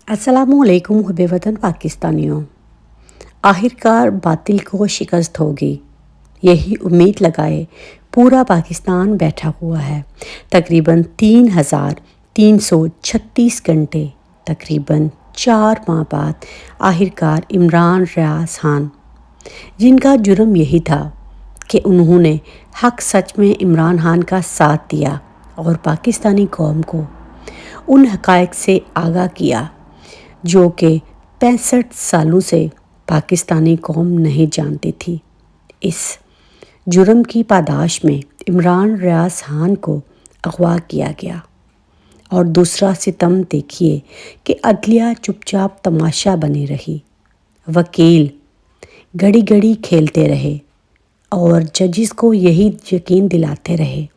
अस्सलामुअलैकुम हुब्बे वतन पाकिस्तानियों। आखिरकार बातिल को शिकस्त होगी, यही उम्मीद लगाए पूरा पाकिस्तान बैठा हुआ है। तकरीबन 3,336 घंटे, तकरीबन 4 माह बाद आखिरकार इमरान रियाज खान, जिनका जुर्म यही था कि उन्होंने हक सच में इमरान खान का साथ दिया और पाकिस्तानी कौम को उन हक़ाइक़ से आगाह किया जो कि 65 सालों से पाकिस्तानी कौम नहीं जानती थी। इस जुर्म की पादाश में इमरान रियाज खान को अगवा किया गया। और दूसरा सितम देखिए कि अदलिया चुपचाप तमाशा बनी रही, वकील घड़ी घड़ी खेलते रहे और जजिस को यही यकीन दिलाते रहे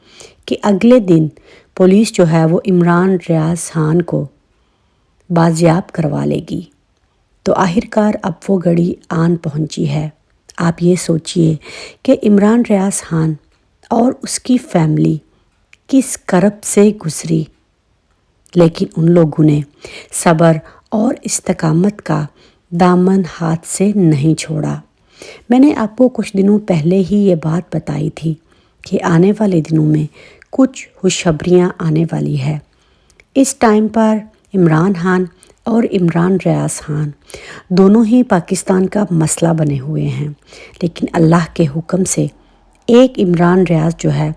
कि अगले दिन पुलिस जो है वो इमरान रियाज खान को बाजियाब करवा लेगी। तो आखिरकार अब वो घड़ी आन पहुंची है। आप ये सोचिए कि इमरान रियाज खान और उसकी फैमिली किस करब से गुजरी, लेकिन उन लोगों ने सब्र और इस्तिकामत का दामन हाथ से नहीं छोड़ा। मैंने आपको कुछ दिनों पहले ही ये बात बताई थी कि आने वाले दिनों में कुछ खुशखबरियाँ आने वाली है। इस टाइम पर इमरान खान और इमरान रियाज खान दोनों ही पाकिस्तान का मसला बने हुए हैं, लेकिन अल्लाह के हुक्म से एक इमरान रियाज जो है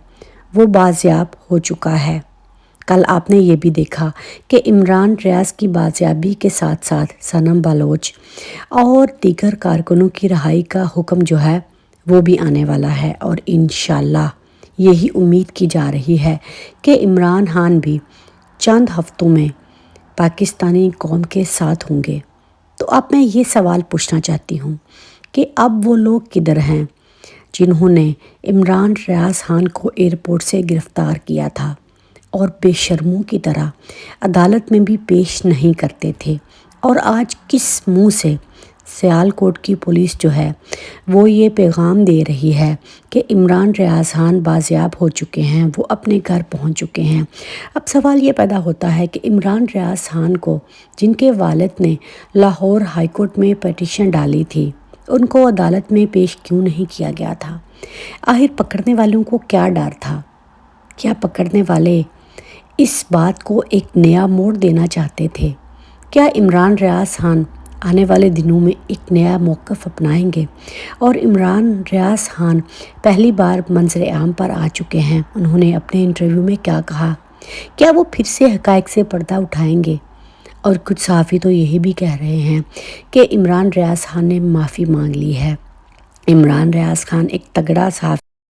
वो बाजियाब हो चुका है। कल आपने ये भी देखा कि इमरान रियाज की बाजियाबी के साथ साथ सनम बलोच और दीगर कारकुनों की रिहाई का हुक्म जो है वो भी आने वाला है। और इंशाअल्लाह यही उम्मीद की जा रही है कि इमरान खान भी चंद हफ्तों में पाकिस्तानी कौम के साथ होंगे। तो अब मैं ये सवाल पूछना चाहती हूँ कि अब वो लोग किधर हैं जिन्होंने इमरान रियाज खान को एयरपोर्ट से गिरफ़्तार किया था और बेशर्मों की तरह अदालत में भी पेश नहीं करते थे, और आज किस मुंह से सियालकोट की पुलिस जो है वो ये पैगाम दे रही है कि इमरान रियाज खान बाजियाब हो चुके हैं, वो अपने घर पहुंच चुके हैं। अब सवाल ये पैदा होता है कि इमरान रियाज खान को जिनके वालिद ने लाहौर हाई कोर्ट में पटिशन डाली थी, उनको अदालत में पेश क्यों नहीं किया गया था? आखिर पकड़ने वालों को क्या डर था? क्या पकड़ने वाले इस बात को एक नया मोड़ देना चाहते थे? क्या इमरान रियाज खान आने वाले दिनों में एक नया मौक़िफ़ अपनाएंगे? और इमरान रियाज खान पहली बार मंजर आम पर आ चुके हैं। उन्होंने अपने इंटरव्यू में क्या कहा? क्या वो फिर से हक़ाइक़ से पर्दा उठाएंगे? और कुछ सहाफ़ी तो यही भी कह रहे हैं कि इमरान रियाज खान ने माफ़ी मांग ली है। इमरान रियाज खान एक तगड़ा सहाफ़ी